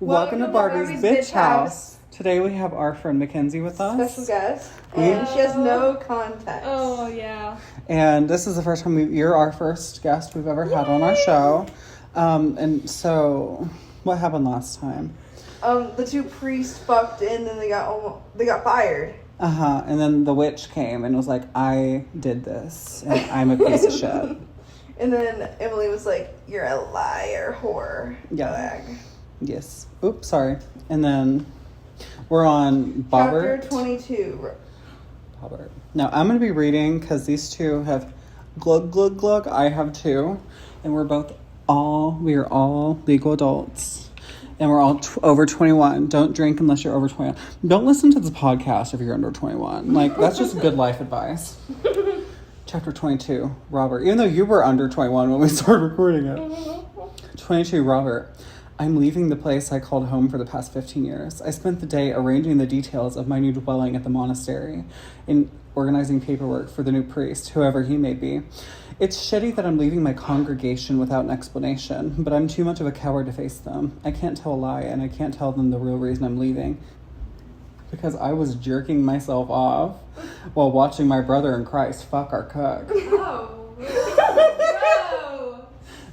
Welcome to Barbie's Bitch House. Today we have our friend Mackenzie with us. Special guest. And she has no context. Oh, yeah. And this is the first time you're our first guest we've ever had on our show. And so, what happened last time? The two priests fucked and then they got fired. And then the witch came and was like, I did this and I'm a piece of shit. And then Emily was like, you're a liar, whore. Yeah. Bag. Yes. Oops, sorry. And then we're on Bobbert. Chapter 22. Bobbert. Now, I'm going to be reading because these two have glug, glug, glug. I have two. And we are all legal adults. And we're all over 21. Don't drink unless you're over 21. Don't listen to this podcast if you're under 21. Like, that's just good life advice. Chapter 22, Robert. Even though you were under 21 when we started recording it. 22, Robert. I'm leaving the place I called home for the past 15 years. I spent the day arranging the details of my new dwelling at the monastery and organizing paperwork for the new priest, whoever he may be. It's shitty that I'm leaving my congregation without an explanation, but I'm too much of a coward to face them. I can't tell a lie, and I can't tell them the real reason I'm leaving. Because I was jerking myself off while watching my brother in Christ fuck our cook. Oh,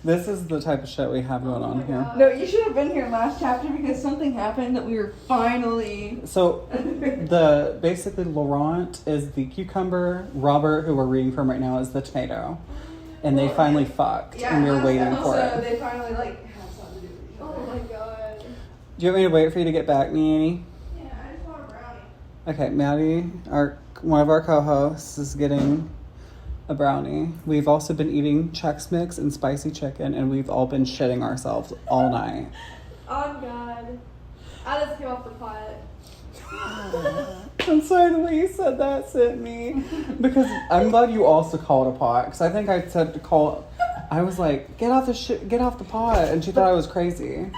This is the type of shit we have going on here. No, you should have been here last chapter because something happened that we were finally... So, basically Laurent is the cucumber, Robert, who we're reading from right now, is the tomato. And they finally fucked, and we were waiting for it. So they finally, had something to do with each other. Oh my god. Do you want me to wait for you to get back, Manny? Yeah, I just want a brownie. Okay, Maddie, one of our co-hosts, is getting a brownie. We've also been eating Chex Mix and spicy chicken, and we've all been shitting ourselves all night. Oh god. I just came off the pot. I'm sorry, the way you said that sent me. Because I'm glad you also called a pot. Because I think I said to call... I was like, get off the pot. And she thought I was crazy.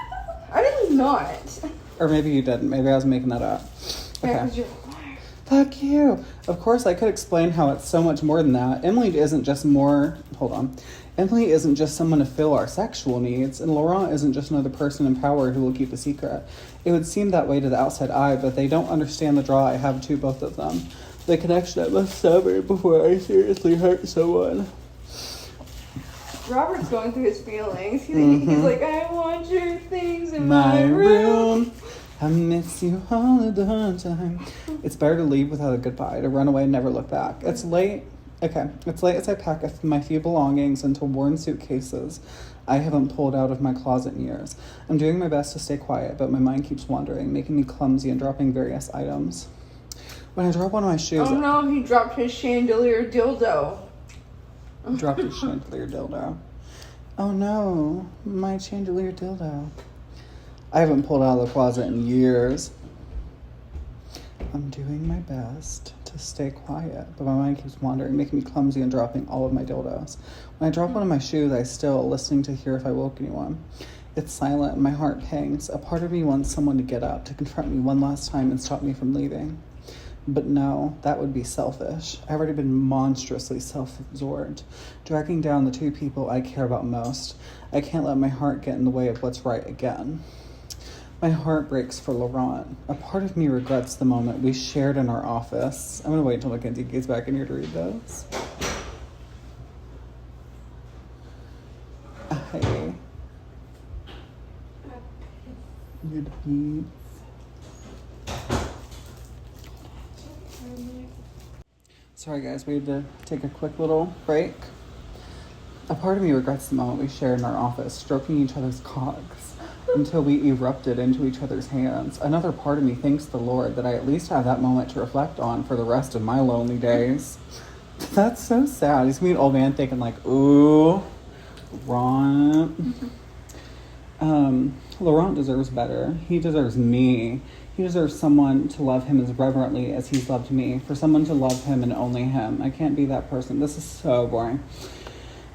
I did not. Or maybe you didn't. Maybe I was making that up. Okay. Yeah, 'cause you're a liar. Fuck you. Of course, I could explain how it's so much more than that. Emily isn't just someone to fill our sexual needs, and Laurent isn't just another person in power who will keep a secret. It would seem that way to the outside eye, but they don't understand the draw I have to both of them. The connection I must sever before I seriously hurt someone. Robert's going through his feelings. He's like, I want your things in My my room. I miss you all the time. It's better to leave without a goodbye, to run away and never look back. It's late. Okay, it's late as I pack my few belongings into worn suitcases I haven't pulled out of my closet in years. I'm doing my best to stay quiet, but my mind keeps wandering, making me clumsy and dropping various items. When I drop one of my shoes... Oh no, he dropped his chandelier dildo. Dropped his chandelier dildo. Oh no, my chandelier dildo. I haven't pulled out of the closet in years. I'm doing my best to stay quiet, but my mind keeps wandering, making me clumsy and dropping all of my dildos. When I drop one of my shoes, I still listening to hear if I woke anyone. It's silent and my heart pangs. A part of me wants someone to get up, to confront me one last time and stop me from leaving. But no, that would be selfish. I've already been monstrously self-absorbed, dragging down the two people I care about most. I can't let my heart get in the way of what's right again. My heart breaks for Laurent. A part of me regrets the moment we shared in our office. I'm going to wait until Mackenzie gets back in here to read this. Hey. Good eat. Sorry guys, we had to take a quick little break. A part of me regrets the moment we shared in our office, stroking each other's cocks until we erupted into each other's hands. Another part of me thanks the Lord that I at least have that moment to reflect on for the rest of my lonely days. That's so sad. He's gonna be an old man thinking like, ooh, Laurent. Laurent deserves better. He deserves me. He deserves someone to love him as reverently as he's loved me. For someone to love him and only him. I can't be that person. This is so boring.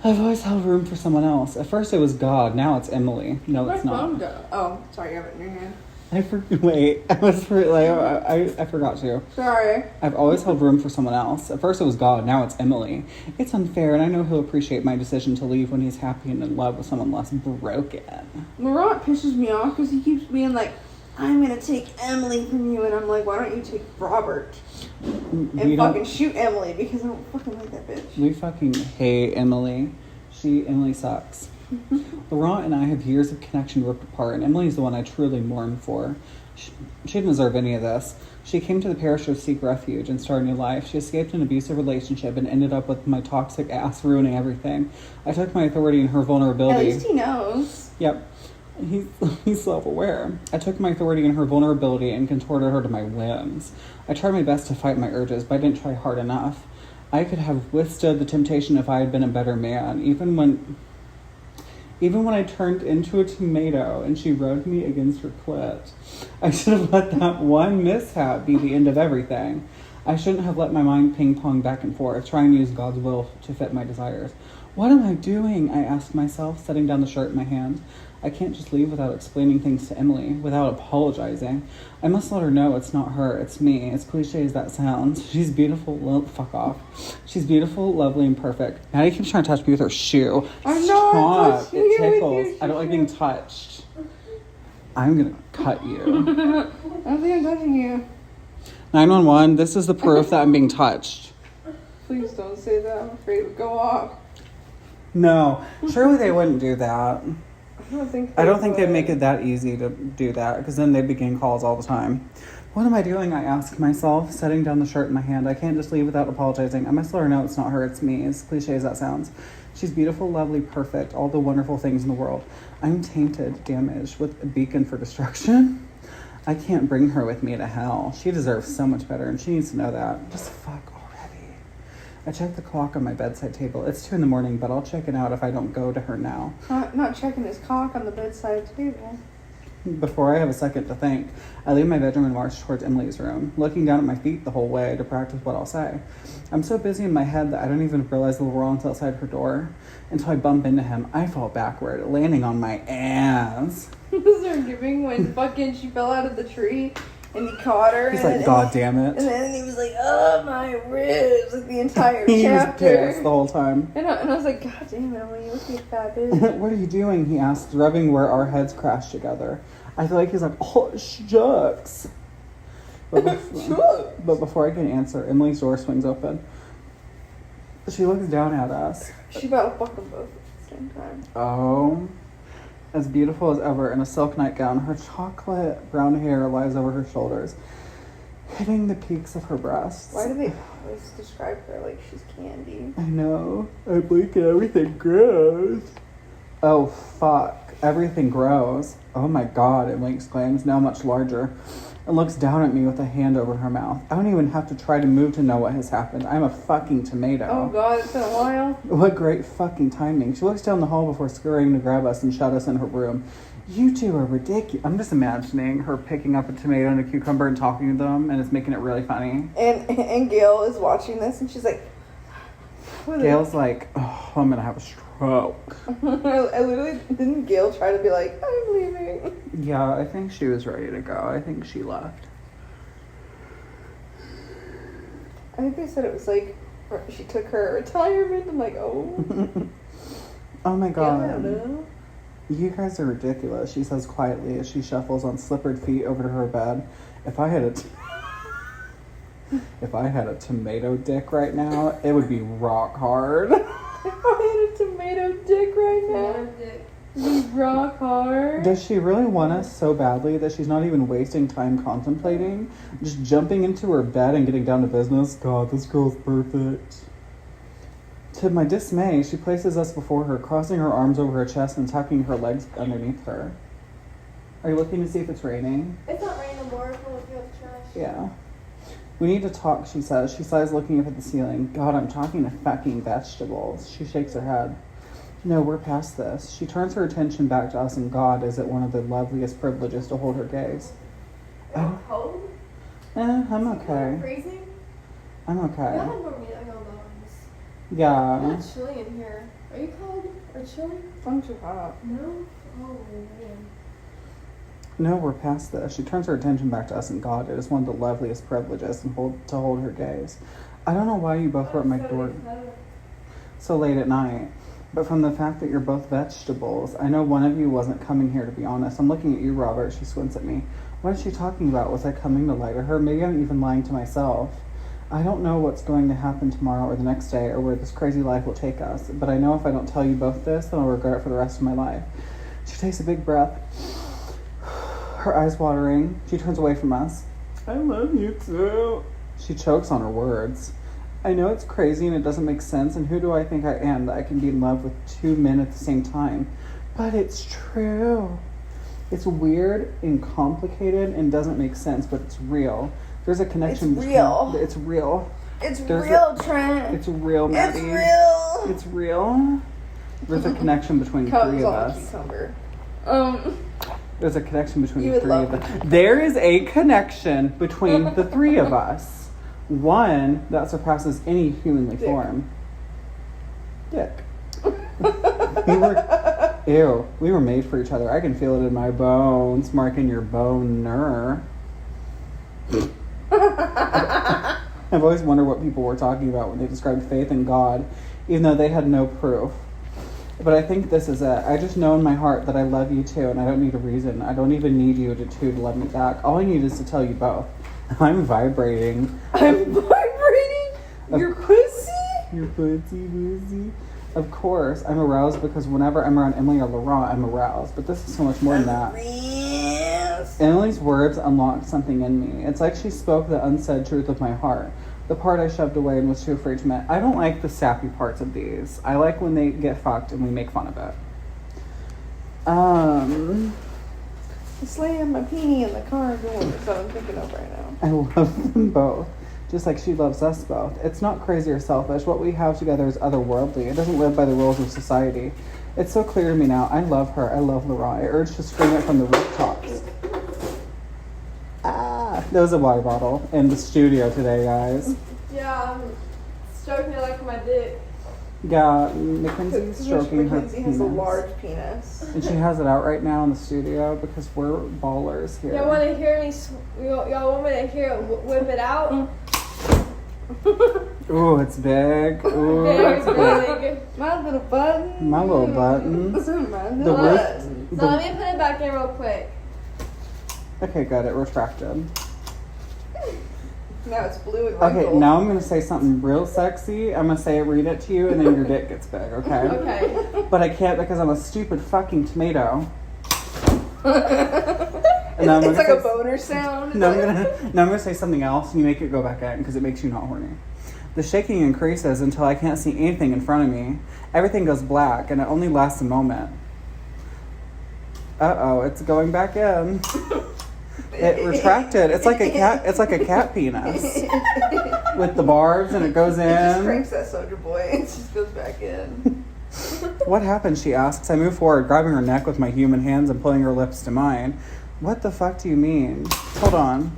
I've always held room for someone else. At first it was God. Now it's Emily. No, it's not. Oh, sorry, you have it in your hand. Wait, I forgot to. Sorry. I've always held room for someone else. At first it was God, now it's Emily. It's unfair, and I know he'll appreciate my decision to leave when he's happy and in love with someone less broken. Laurent pisses me off because he keeps being like, I'm gonna take Emily from you, and I'm like, why don't you take Robert and fucking shoot Emily, because I don't fucking like that bitch. We fucking hate Emily. Emily sucks. Laurent and I have years of connection ripped apart, and Emily's the one I truly mourn for. She didn't deserve any of this. She came to the parish to seek refuge and start a new life. She escaped an abusive relationship and ended up with my toxic ass ruining everything. I took my authority in her vulnerability. At least he knows. Yep. He's self-aware. I took my authority in her vulnerability and contorted her to my whims. I tried my best to fight my urges, but I didn't try hard enough. I could have withstood the temptation if I had been a better man, even when I turned into a tomato and she rode me against her clit. I should have let that one mishap be the end of everything. I shouldn't have let my mind ping-pong back and forth, trying to use God's will to fit my desires. What am I doing? I asked myself, setting down the shirt in my hand. I can't just leave without explaining things to Emily, without apologizing. I must let her know it's not her, it's me. As cliche as that sounds. She's beautiful. Fuck off. She's beautiful, lovely, and perfect. Now you keep trying to touch me with her shoe. I'm not touching you. It tickles. I don't like being touched. I'm gonna cut you. I don't think I'm touching you. 911, this is the proof that I'm being touched. Please don't say that. I'm afraid it would go off. No, surely they wouldn't do that. I don't think they'd make it that easy to do that, because then they'd begin calls all the time. What am I doing? I ask myself, setting down the shirt in my hand. I can't just leave without apologizing. I must let her know it's not her, it's me. As cliche as that sounds. She's beautiful, lovely, perfect, all the wonderful things in the world. I'm tainted, damaged, with a beacon for destruction. I can't bring her with me to hell. She deserves so much better, and she needs to know that. Just fuck already. I checked the clock on my bedside table. It's 2 a.m, but I'll check it out if I don't go to her now. Not checking his cock on the bedside table. Before I have a second to think, I leave my bedroom and march towards Emily's room, looking down at my feet the whole way to practice what I'll say. I'm so busy in my head that I don't even realize Laurent's outside her door. Until I bump into him, I fall backward, landing on my ass. Was there giving when fucking she fell out of the tree and he caught her? He's like, God damn it. And then he was like, oh, my ribs, like the entire He chapter. was pissed the whole time. And I was like, God damn it, Emily, you look like a fat bitch. What are you doing? He asked, rubbing where our heads crashed together. I feel like he's like, oh, shucks. But before I can answer, Emily's door swings open. She looks down at us. She about to fuck them both at the same time. Oh, as beautiful as ever in a silk nightgown, her chocolate brown hair lies over her shoulders, hitting the peaks of her breasts. Why do they always describe her like she's candy? I know. I blink and everything grows. Oh, fuck. Everything grows. Oh my God, Emily exclaims, now much larger, and looks down at me with a hand over her mouth. I don't even have to try to move to know what has happened. I'm a fucking tomato. Oh God, it's been a while. What great fucking timing. She looks down the hall before scurrying to grab us and shut us in her room. You two are ridiculous. I'm just imagining her picking up a tomato and a cucumber and talking to them, and it's making it really funny. And Gail is watching this, and she's like... Gail's like, oh, I'm gonna have a stroke. I literally... Didn't Gail try to be like, I'm leaving? Yeah, I think she was ready to go. I think she left. I think they said it was like... She took her retirement. I'm like, oh. Oh my God. Yeah, I don't know. You guys are ridiculous, she says quietly as she shuffles on slippered feet over to her bed. If I had a tomato dick right now, it would be rock hard. If I had a tomato dick right now, it'd be rock hard. Does she really want us so badly that she's not even wasting time contemplating? Just jumping into her bed and getting down to business? God, this girl's perfect. To my dismay, she places us before her, crossing her arms over her chest and tucking her legs underneath her. Are you looking to see if it's raining? It's not raining anymore. It's full of trash. Yeah. We need to talk, she says. She sighs, looking up at the ceiling. God, I'm talking to fucking vegetables. She shakes her head. No, we're past this. She turns her attention back to us, and God, is it one of the loveliest privileges to hold her gaze. Oh, cold? I'm okay. Freezing? I'm okay. Y'all have me on those. Yeah. It's chilly in here. Are you cold or chilly? I'm too hot. No? Oh, man. No, we're past this. She turns her attention back to us and God. It is one of the loveliest privileges to hold her gaze. I don't know why you both were at my door so late at night, but from the fact that you're both vegetables, I know one of you wasn't coming here, to be honest. I'm looking at you, Robert. She squints at me. What is she talking about? Was I coming to lie to her? Maybe I'm even lying to myself. I don't know what's going to happen tomorrow or the next day or where this crazy life will take us, but I know if I don't tell you both this, then I'll regret it for the rest of my life. She takes a big breath, her eyes watering. She turns away from us. I love you too. She chokes on her words. I know it's crazy and it doesn't make sense, and who do I think I am that I can be in love with two men at the same time? But it's true. It's weird and complicated and doesn't make sense, but it's real. There's a connection. It's real. It's real. It's real, Trent. It's real, Maddie. It's real. It's real. There's a connection between the three of us. Cucumber. There's a connection between the three of us. There is a connection between the three of us. One that surpasses any humanly form. Dick. We were made for each other. I can feel it in my bones, marking your boner. I've always wondered what people were talking about when they described faith in God, even though they had no proof. But I think this is it. I just know in my heart that I love you too, and I don't need a reason. I don't even need you to love me back. All I need is to tell you both. I'm vibrating. I'm vibrating? Your pussy? Your pussy. Of course, I'm aroused because whenever I'm around Emily or Laurent, I'm aroused. But this is so much more than that. Emily's words unlocked something in me. It's like she spoke the unsaid truth of my heart. The part I shoved away and was too afraid to admit. I don't like the sappy parts of these. I like when they get fucked and we make fun of it. I slammed my peenie in the car door. That's what I'm thinking of right now. I love them both. Just like she loves us both. It's not crazy or selfish. What we have together is otherworldly. It doesn't live by the rules of society. It's so clear to me now. I love her. I love Laurent. I urge to scream it from the rooftops. There was a water bottle in the studio today, guys. Yeah, I'm stroking it like my dick. Yeah, Mackenzie's stroking her Mackenzie penis. has a large penis. And she has it out right now in the studio because we're ballers here. Y'all want to hear me? Y'all want me to hear it whip it out? Ooh, it's big. Ooh, Very it's big. big. My little button. My little buttons. My The little roof. button. So let me put it back in real quick. Okay, good. It retracted. Now it's blue and wrinkled. Okay, now I'm going to say something real sexy. I'm going to read it to you, and then your dick gets big, okay? Okay. But I can't because I'm a stupid fucking tomato. It's like a boner sound. No, I'm gonna say something else, and you make it go back in because it makes you not horny. The shaking increases until I can't see anything in front of me. Everything goes black, and it only lasts a moment. Uh-oh, it's going back in. It retracted. It's like a cat. It's like a cat penis with the barbs, and it goes in. It just cranks that Soldier Boy. It just goes back in. What happened? She asks. I move forward, grabbing her neck with my human hands and pulling her lips to mine. What the fuck do you mean? Hold on.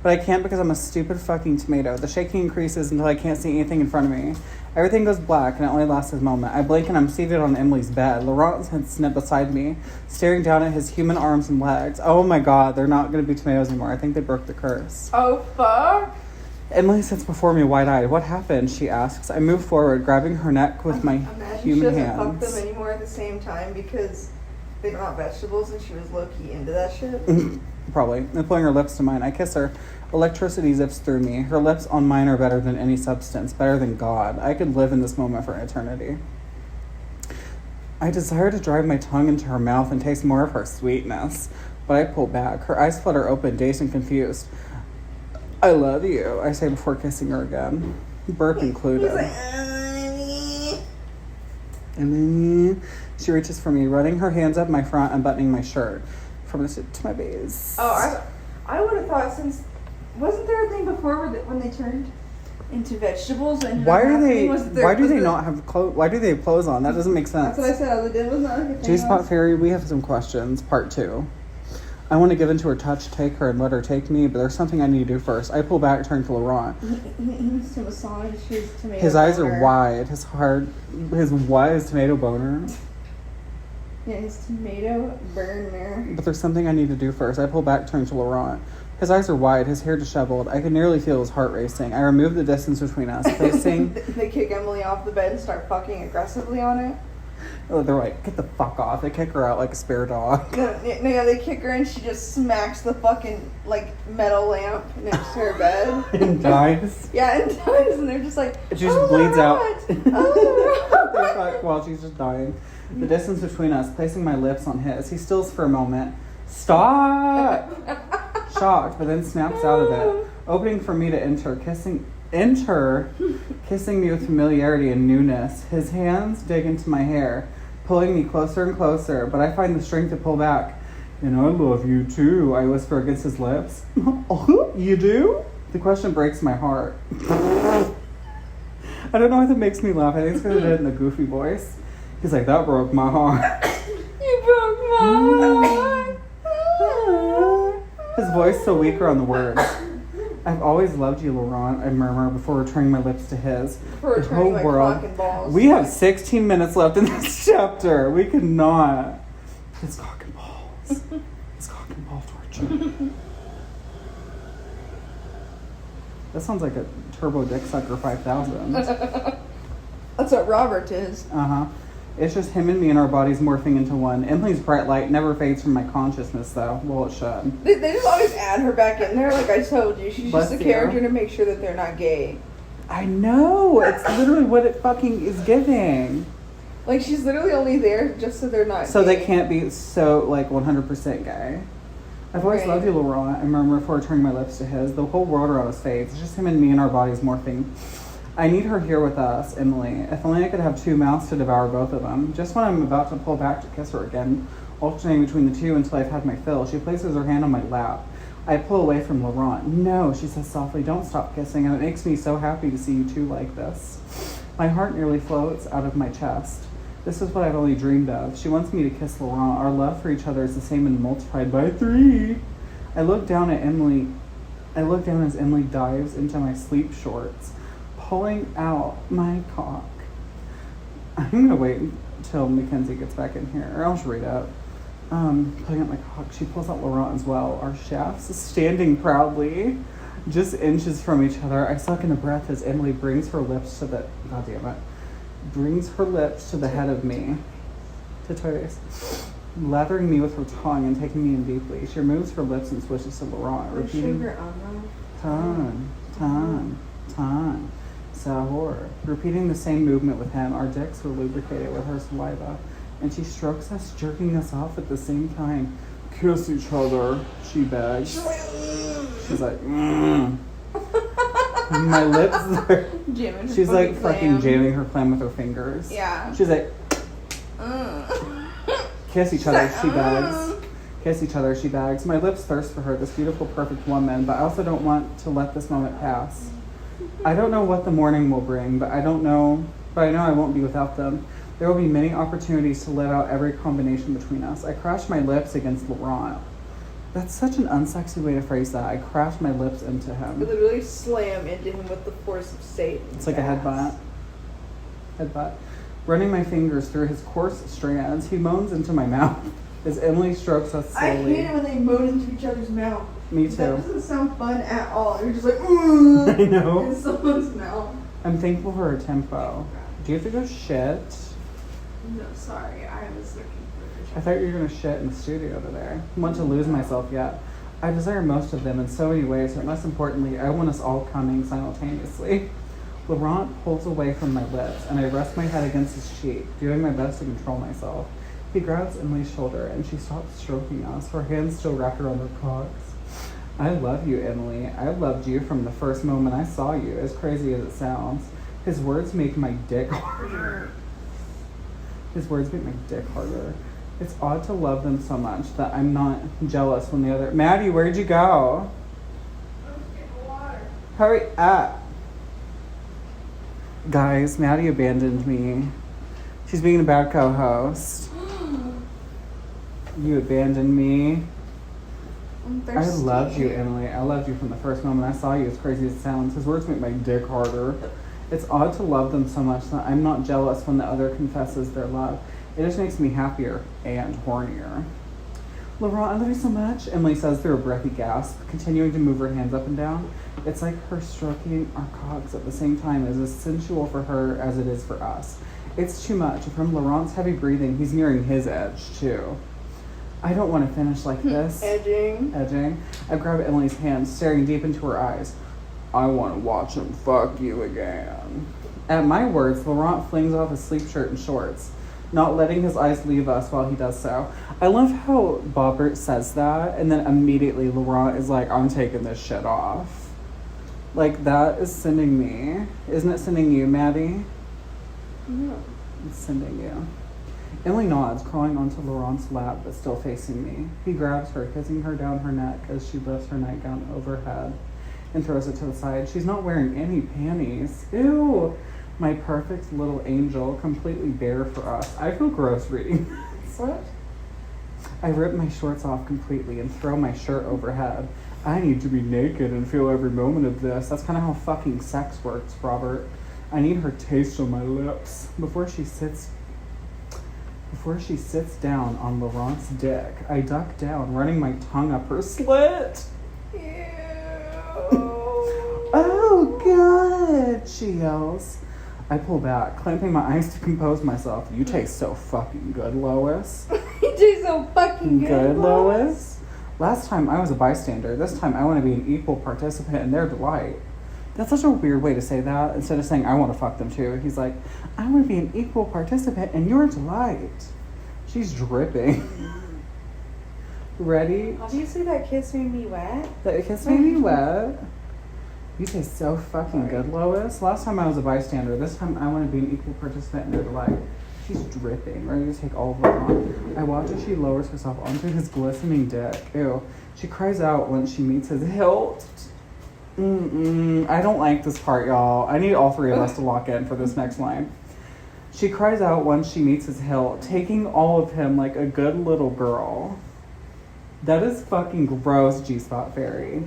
But I can't because I'm a stupid fucking tomato. The shaking increases until I can't see anything in front of me. Everything goes black, and it only lasts a moment. I blink, and I'm seated on Emily's bed. Laurent's sitting beside me, staring down at his human arms and legs. Oh my god, they're not going to be tomatoes anymore. I think they broke the curse. Oh, fuck. Emily sits before me wide-eyed. What happened? She asks. I move forward, grabbing her neck with my human she hands. doesn't fuck them anymore at the same time because they're not vegetables and she was low-key into that shit. Probably. And pulling her lips to mine. I kiss her. Electricity zips through me. Her lips on mine are better than any substance, better than God. I could live in this moment for eternity. I desire to drive my tongue into her mouth and taste more of her sweetness, but I pull back. Her eyes flutter open, dazed and confused. I love you, I say before kissing her again. Burp included. He's like, And then she reaches for me, running her hands up my front and buttoning my shirt from the suit to my base. Oh, I would have thought since... Wasn't there a thing before when they turned into vegetables? And Why do they not have clothes? Why do they have clothes on? That doesn't make sense. That's what I said. It was not like a thing. G-Spot Fairy, we have some questions. Part 2. I want to give into her touch, take her, and let her take me, but there's something I need to do first. I pull back, turn to Laurent. He needs to massage his tomato His eyes boner. are wide. His wide as tomato boner. Yeah, his tomato burner. But there's something I need to do first. I pull back, turn to Laurent. His eyes are wide, his hair disheveled. I can nearly feel his heart racing. I remove the distance between us, placing... They kick Emily off the bed and start fucking aggressively on it. Oh, they're like, get the fuck off. They kick her out like a spare dog. No, they kick her and she just smacks the fucking, like, metal lamp next to her bed. And dies. Yeah, and dies, and they're just like, She just bleeds out. Oh, They fuck while she's just dying. The distance between us, placing my lips on his. He stills for a moment. Stop! Shocked, but then snaps out of it. Opening for me to enter, kissing me with familiarity and newness. His hands dig into my hair, pulling me closer and closer, but I find the strength to pull back. And I love you too, I whisper against his lips. Oh, you do? The question breaks my heart. I don't know why that makes me laugh. I think it's because I did it in a goofy voice. He's like, that broke my heart. You broke my heart. His voice so weaker on the words. I've always loved you, Laurent, I murmur before returning my lips to his. Before returning my cock and balls. We have 16 minutes left in this chapter. We could not. His cock and balls. His cock and ball torture. That sounds like a Turbo Dick Sucker 5000. That's what Robert is. Uh-huh. It's just him and me and our bodies morphing into one. Emily's bright light never fades from my consciousness, though. Well, it should. They just always add her back in there, like I told you. She's Bless just a you. character to make sure that they're not gay. I know. It's literally what it fucking is giving. Like, she's literally only there just so they're not So gay. they can't be so, like, 100% gay. I've always Right. loved you, Laurent, I murmur before turning my lips to his. The whole world around us fades. It's just him and me and our bodies morphing. I need her here with us, Emily. If only I could have 2 mouths to devour both of them. Just when I'm about to pull back to kiss her again, alternating between the two until I've had my fill, she places her hand on my lap. I pull away from Laurent. No, she says softly, don't stop kissing, and it makes me so happy to see you two like this. My heart nearly floats out of my chest. This is what I've only dreamed of. She wants me to kiss Laurent. Our love for each other is the same and multiplied by 3. I look down as Emily dives into my sleep shorts, pulling out my cock. I'm gonna wait until Mackenzie gets back in here, or I'll just read it. Pulling out my cock, she pulls out Laurent as well. Our shafts standing proudly, just inches from each other. I suck in a breath as Emily brings her lips to the head of me, to Toys, lathering me with her tongue and taking me in deeply. She removes her lips and switches to Laurent, repeating, ton. Sahur. Repeating the same movement with him, our dicks were lubricated with her saliva, and she strokes us, jerking us off at the same time. Kiss each other, she begs. She's like, My lips are... She's like fucking jamming her clam with her fingers. Yeah. She's like, Kiss each other, she begs. Kiss each other, she begs. My lips thirst for her, this beautiful, perfect woman, but I also don't want to let this moment pass. I don't know what the morning will bring, but I know I won't be without them. There will be many opportunities to live out every combination between us. I crash my lips against Laurent. That's such an unsexy way to phrase that. I crash my lips into him. You literally slam into him with the force of Satan. It's like a headbutt. Running my fingers through his coarse strands, he moans into my mouth as Emily strokes us slowly. I hate it when they moan into each other's mouth. Me too. That doesn't sound fun at all. You're just like, I know. in someone's mouth. I'm thankful for her tempo. Do you have to go shit? No, sorry. I was looking for I thought you were going to shit in the studio today. I want to lose myself yet. I desire most of them in so many ways, but most importantly, I want us all coming simultaneously. Laurent pulls away from my lips, and I rest my head against his cheek, doing my best to control myself. He grabs Emily's shoulder, and she stops stroking us, her hands still wrapped around her cocks. I love you, Emily. I loved you from the first moment I saw you, as crazy as it sounds. His words make my dick harder. It's odd to love them so much that I'm not jealous when the other... Maddie, where'd you go? Let's get water. Hurry up. Guys, Maddie abandoned me. She's being a bad co-host. You abandoned me. I loved you, Emily. I loved you from the first moment I saw you, as crazy as it sounds. His words make my dick harder. It's odd to love them so much that I'm not jealous when the other confesses their love. It just makes me happier and hornier. Laurent, I love you so much, Emily says through a breathy gasp, continuing to move her hands up and down. It's like her stroking our cocks at the same time is as sensual for her as it is for us. It's too much. From Laurent's heavy breathing, he's nearing his edge, too. I don't want to finish like this. Edging. I grab Emily's hand, staring deep into her eyes. I want to watch him fuck you again. At my words, Laurent flings off his sleep shirt and shorts, not letting his eyes leave us while he does so. I love how Bobbert says that, and then immediately Laurent is like, I'm taking this shit off. Like, that is sending me. Isn't it sending you, Maddie? No. It's sending you. Emily nods, crawling onto Laurent's lap, but still facing me. He grabs her, kissing her down her neck as she lifts her nightgown overhead and throws it to the side. She's not wearing any panties. Ew! My perfect little angel, completely bare for us. I feel gross reading this. What? I rip my shorts off completely and throw my shirt overhead. I need to be naked and feel every moment of this. That's kind of how fucking sex works, Robert. I need her taste on my lips. Before she sits down on Laurent's dick, I duck down, running my tongue up her slit. Ew. Oh, God, she yells. I pull back, clamping my eyes to compose myself. You taste so fucking good, Lois. You taste so fucking good, Lois. Last time I was a bystander. This time I want to be an equal participant in their delight. That's such a weird way to say that. Instead of saying I want to fuck them too, he's like, I want to be an equal participant in your delight. She's dripping. Ready? Obviously that kiss made me wet. That kiss made me wet. You taste so fucking good, Lois. Last time I was a bystander. This time I want to be an equal participant in their delight. She's dripping, ready to take all of it on. I watch as she lowers herself onto his glistening dick. Ew. She cries out when she meets his hilt. I don't like this part, y'all. I need all three of us to lock in for this next line. She cries out once she meets his hilt, taking all of him like a good little girl. That is fucking gross, G-Spot Fairy.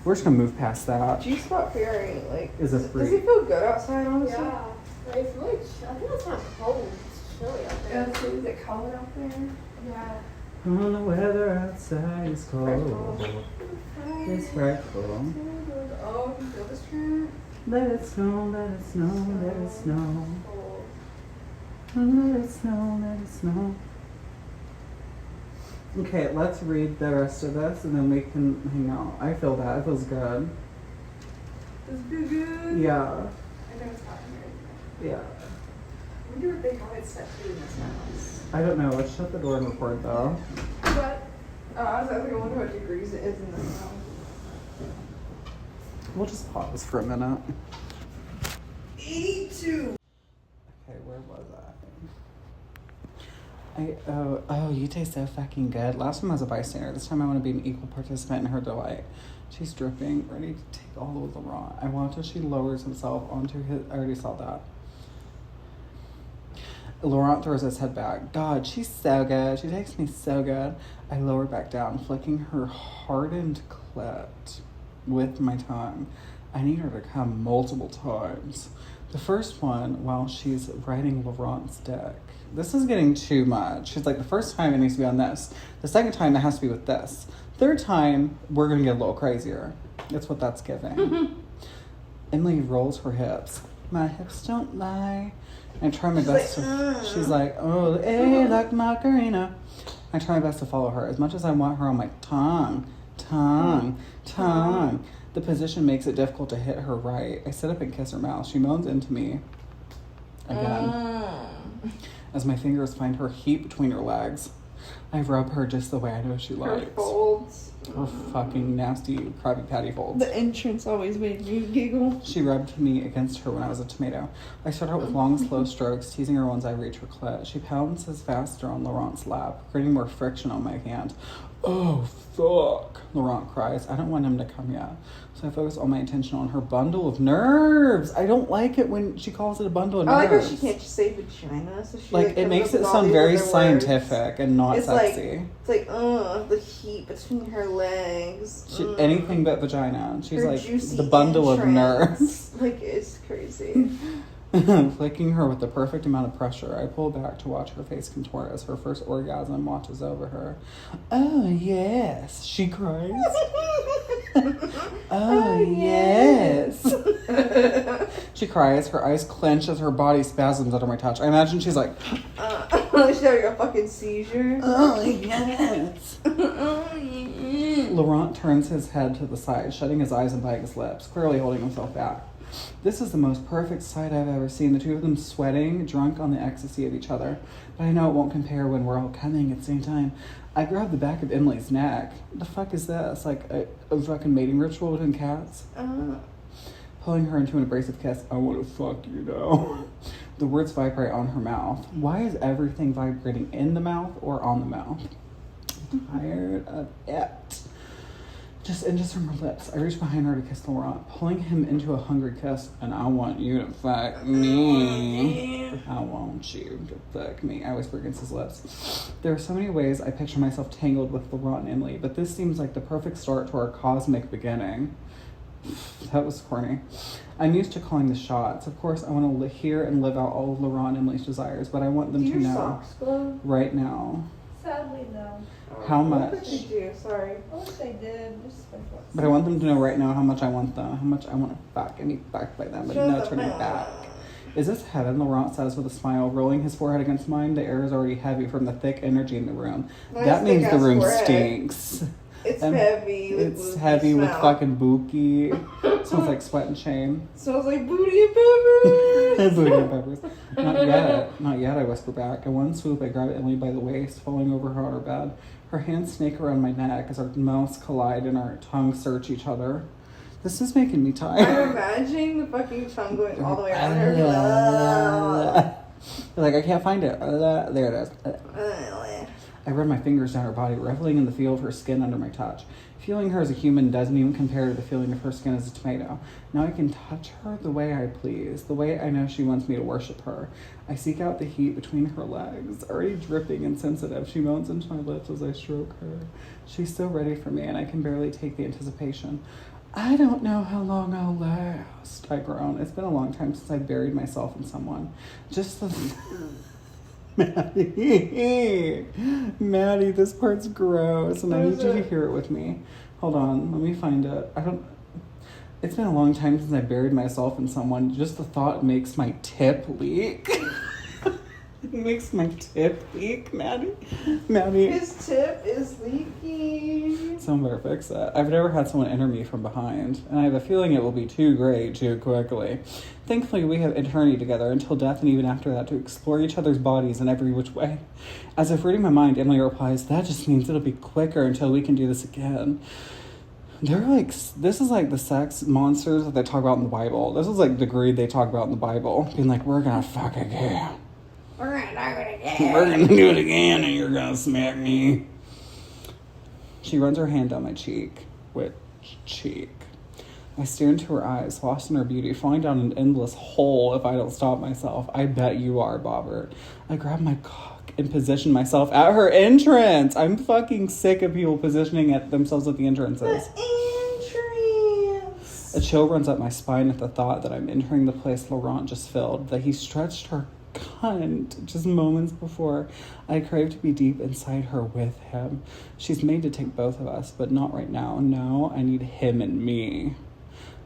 We're just gonna move past that. G-Spot Fairy, like, Is a does freak. it feel good outside, honestly? Yeah. Like, it's really I think it's not cold. It's chilly out there. Yeah, so is it cold out there? Yeah. Oh, the weather outside is cold. It's frightful. Oh, you feel this tree? Let it snow, let it snow, let it snow. Cold. Let it snow, let it snow. Okay, let's read the rest of this and then we can hang out. I feel that. It feels good. Does it feel good? Yeah. I know it's hot in here. Yeah. I wonder if they have it set to in this house. I don't know. Let's shut the door and record though. What? I was like, I wonder what degrees it is in this house. We'll just pause for a minute. 82! Okay, where was I? Oh, you taste so fucking good. Last time I was a bystander. This time I want to be an equal participant in her delight. She's dripping, ready to take all of Laurent. I watch as she lowers himself onto his... I already saw that. Laurent throws his head back. God, she's so good. She takes me so good. I lower back down, flicking her hardened clit with my tongue. I need her to come multiple times. The first one while she's riding Laurent's dick. This is getting too much. She's like, the first time it needs to be on this. The second time it has to be with this. Third time, we're going to get a little crazier. That's what that's giving. Emily rolls her hips. My hips don't lie. I try my best to... She's like, oh, hey, like Macarena. I try my best to follow her. As much as I want her on my tongue. The position makes it difficult to hit her right. I sit up and kiss her mouth. She moans into me again. As my fingers find her heap between her legs. I rub her just the way I know she likes. Her folds. Her fucking nasty Krabby Patty folds. The entrance always made me giggle. She rubbed me against her when I was a tomato. I start out with long, slow strokes, teasing her once I reach her clit. She pounces faster on Laurent's lap, creating more friction on my hand. Oh, fuck, Laurent cries. I don't want him to come yet. So I focus all my attention on her bundle of nerves. I don't like it when she calls it a bundle of nerves. I like how she can't just say vagina. So she, like it makes it sound very scientific and not sexy. It's like, the heat between her legs. Anything but vagina. She's her like juicy the bundle entrance. of nerves. Like, it's crazy. Flicking her with the perfect amount of pressure, I pull back to watch her face contort as her first orgasm washes over her. Oh, yes, she cries. Oh, yes. She cries, her eyes clench as her body spasms under my touch. I imagine she's like, she's having a fucking seizure. oh, yes. Laurent turns his head to the side, shutting his eyes and biting his lips, clearly holding himself back. This is the most perfect sight I've ever seen. The two of them sweating, drunk on the ecstasy of each other. But I know it won't compare when we're all coming at the same time. I grab the back of Emily's neck. What the fuck is this? Like a fucking mating ritual between cats? Pulling her into an abrasive kiss. I want to fuck you now. The words vibrate on her mouth. Why is everything vibrating in the mouth or on the mouth? I'm tired of it. Just inches from her lips. I reach behind her to kiss Laurent, pulling him into a hungry kiss. And I want you to fuck me. I want you to fuck me. I whisper against his lips. There are so many ways I picture myself tangled with Laurent and Emily, but this seems like the perfect start to our cosmic beginning. That was corny. I'm used to calling the shots. Of course, I want to hear and live out all of Laurent and Emily's desires, but I want them to know socks glow? right now. Sadly, no. How I much? wish they do, sorry. I wish they did. Just like what? But I want them to know right now how much I want them, how much I want to fuck and be fucked by them, but Shut no the turning fuck back. up. Is this heaven? Laurent says with a smile, rolling his forehead against mine. The air is already heavy from the thick energy in the room. Nice that means the thick-ass room forehead. stinks. It's And heavy. It's heavy with fucking bookie. Smells like sweat and shame. Smells like booty and peppers. Booty and peppers. Not yet. Not yet, I whisper back. In one swoop, I grab Emily by the waist, falling over her on her bed. Her hands snake around my neck as our mouths collide and our tongues search each other. This is making me I'm tired. imagining the fucking tongue going all the way around her. Like, I can't find it. There it is. I run my fingers down her body, reveling in the feel of her skin under my touch. Feeling her as a human doesn't even compare to the feeling of her skin as a tomato. Now I can touch her the way I please, the way I know she wants me to worship her. I seek out the heat between her legs, already dripping and sensitive. She moans into my lips as I stroke her. She's so ready for me, and I can barely take the anticipation. I don't know how long I'll last, I groan. It's been a long time since I buried myself in someone. Just the... Maddie, this part's gross, and I need you to hear it with me. Hold on, let me find it. It's been a long time since I buried myself in someone. Just the thought makes my tip leak. It makes my tip leak, Maddie. His tip is leaking. Someone better fix that. I've never had someone enter me from behind, and I have a feeling it will be too great too quickly. Thankfully, we have eternity together until death, and even after that, to explore each other's bodies in every which way. As if reading my mind, Emily replies, that just means it'll be quicker until we can do this again. This is like the sex monsters that they talk about in the Bible. This is like the greed they talk about in the Bible. Being like, we're gonna fuck again. We're gonna do it again. We're gonna do it again, and you're gonna smack me. She runs her hand down my cheek. Which cheek? I stare into her eyes, lost in her beauty, falling down an endless hole if I don't stop myself. I bet you are, Bobbert. I grab my cock and position myself at her entrance. I'm fucking sick of people positioning themselves at the entrances. The entrance. A chill runs up my spine at the thought that I'm entering the place Laurent just filled, that he stretched her cunt just moments before. I crave to be deep inside her with him. She's made to take both of us, but not right now. No, I need him and me.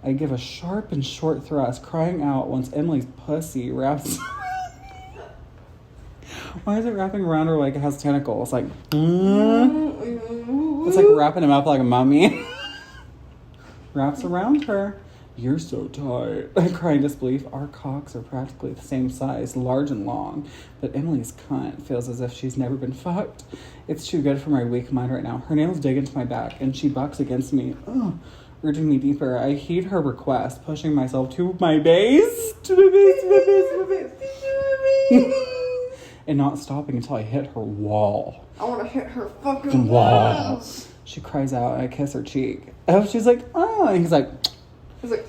I give a sharp and short thrust, crying out once Emily's pussy wraps... Why is it wrapping around her like it has tentacles? Like, It's like wrapping him up like a mummy. Wraps around her. You're so tight. I cry in disbelief. Our cocks are practically the same size, large and long, but Emily's cunt feels as if she's never been fucked. It's too good for my weak mind right now. Her nails dig into my back, and she bucks against me, urging me deeper. I heed her request, pushing myself to my base. To my base, to my base, to my base. To my base. And not stopping until I hit her wall. I want to hit her fucking Wall. walls. She cries out, and I kiss her cheek. Oh, she's like, oh, and he's like... He's like,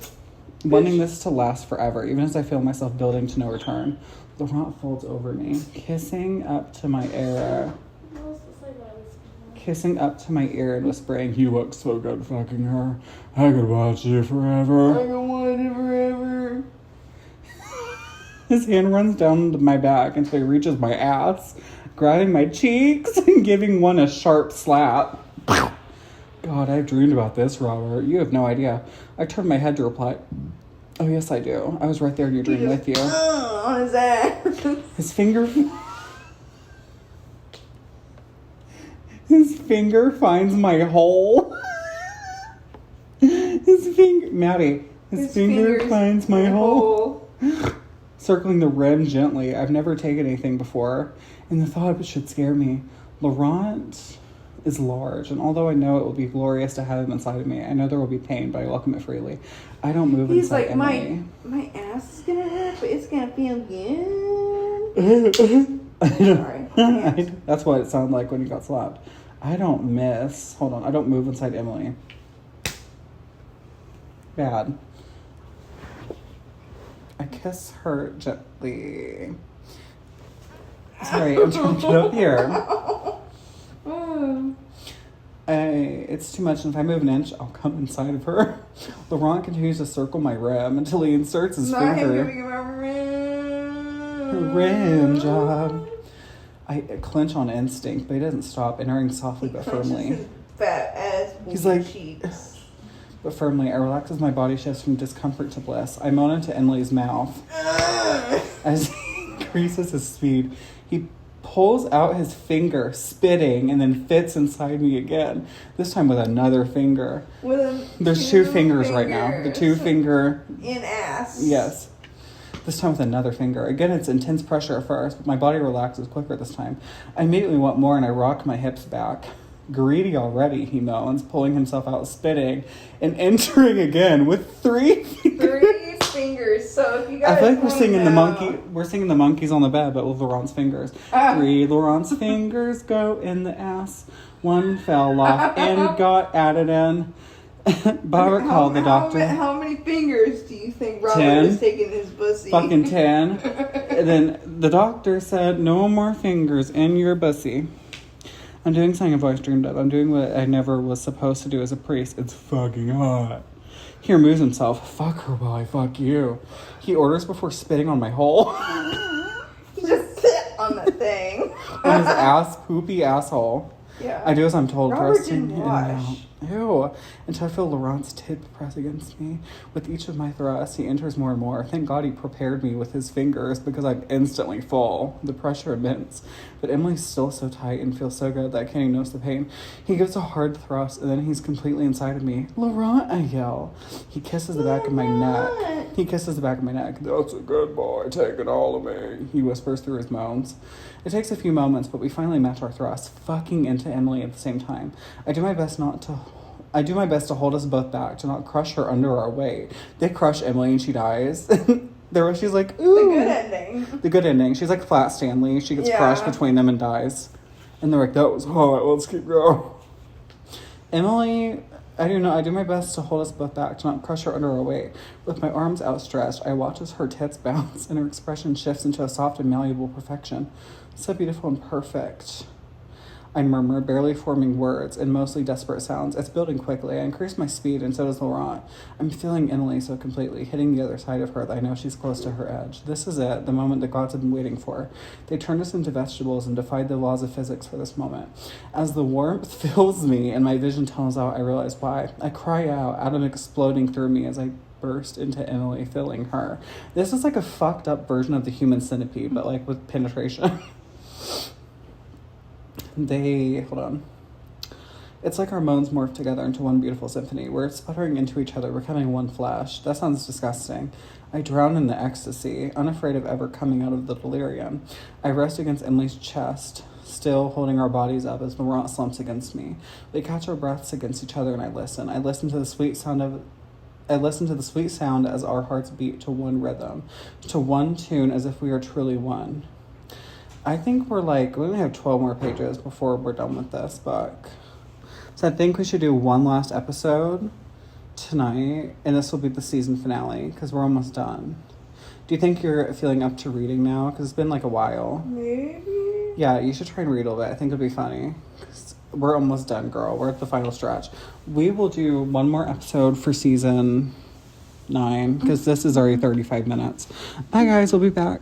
wanting this to last forever, even as I feel myself building to no return. Laurent folds over me, kissing up to my ear. Kissing up to my ear and whispering, you look so good fucking her. I could watch you forever. I can want it forever. His hand runs down my back until he reaches my ass, grabbing my cheeks and giving one a sharp slap. God, I've dreamed about this, Robert. You have no idea. I turned my head to reply, oh, yes, I do. I was right there in your dream with you. On his ass. His finger... His finger finds my hole. His finger... Maddie. His finger finds my hole. Circling the rim gently. I've never taken anything before, and the thought of it should scare me. Laurent is large, and although I know it will be glorious to have him inside of me, I know there will be pain, but I welcome it freely. I don't move He's inside like, Emily. my ass is gonna hurt, but it's gonna feel good. Sorry. That's what it sounded like when you got slapped. I don't miss. Hold on. I don't move inside Emily. Bad. I kiss her gently. Sorry, I'm trying to get up here. It's too much, and if I move an inch, I'll come inside of her. Laurent continues to circle my rim until he inserts his Not him finger. giving him a rim. Rim job. I clench on instinct, but he doesn't stop, entering softly but firmly. His fat ass. He's like, cheeks. But firmly, I relax as my body shifts from discomfort to bliss. I moan into Emily's mouth. As he increases his speed, he pulls out his finger, spitting, and then fits inside me again. This time with another finger. There's two fingers right now. The two finger... In ass. Yes. This time with another finger. Again, it's intense pressure at first, but my body relaxes quicker this time. I immediately want more, and I rock my hips back. Greedy already, he moans, pulling himself out, spitting, and entering again with 3 fingers. 3 fingers. So if you guys, I feel like we're singing the monkey. We're singing the monkeys on the bed, but with Laurent's fingers. 3 Laurent's fingers go in the ass. 1 fell off and got added in. Barbara called the doctor. How many fingers do you think Robert 10. is taking his pussy? Fucking 10. And then the doctor said, no more fingers in your pussy. I'm doing something I've always dreamed of. I'm doing what I never was supposed to do as a priest. It's fucking hot. He removes himself. Fuck her while I fuck you. He orders before spitting on my hole. Just sit on the thing. On his ass, poopy asshole. Yeah. I do as I'm told, Robert thrusting didn't in and out. wash. Ew. Until I feel Laurent's tit press against me. With each of my thrusts, he enters more and more. Thank God he prepared me with his fingers because I'm instantly full. The pressure immense. But Emily's still so tight and feels so good that I can't even notice the pain. He gives a hard thrust and then he's completely inside of me. Laurent, I yell. He kisses the back of my neck. He kisses the back of my neck. That's a good boy. Take it all of me. He whispers through his moans. It takes a few moments, but we finally match our thrusts, fucking into Emily at the same time. I do my best to hold us both back, to not crush her under our weight. They crush Emily and she dies. She's like, ooh. The good ending. The good ending. She's like Flat Stanley. She gets crushed between them and dies. And they're like, that was hot. Let's keep going. Emily, I do my best to hold us both back, to not crush her under our weight. With my arms outstretched, I watch as her tits bounce and her expression shifts into a soft and malleable perfection. So beautiful and perfect. I murmur, barely forming words and mostly desperate sounds. It's building quickly. I increase my speed, and so does Laurent. I'm feeling Emily so completely, hitting the other side of her that I know she's close to her edge. This is it, the moment the gods have been waiting for. They turned us into vegetables and defied the laws of physics for this moment. As the warmth fills me and my vision tunnels out, I realize why. I cry out, atom exploding through me as I burst into Emily, filling her. This is like a fucked up version of the human centipede, but like with penetration. Hold on. It's like our moans morph together into one beautiful symphony. We're sputtering into each other, becoming one flesh. That sounds disgusting. I drown in the ecstasy, unafraid of ever coming out of the delirium. I rest against Emily's chest, still holding our bodies up as Laurent slumps against me. We catch our breaths against each other and I listen. I listen to the sweet sound as our hearts beat to one rhythm, to one tune as if we are truly one. I think we only have 12 more pages before we're done with this book. So I think we should do one last episode tonight, and this will be the season finale, because we're almost done. Do you think you're feeling up to reading now? Because it's been like a while. Maybe. Yeah, you should try and read a little bit. I think it'll be funny. 'Cause we're almost done, girl. We're at the final stretch. We will do one more episode for season 9 because this is already 35 minutes. Bye, guys. We'll be back.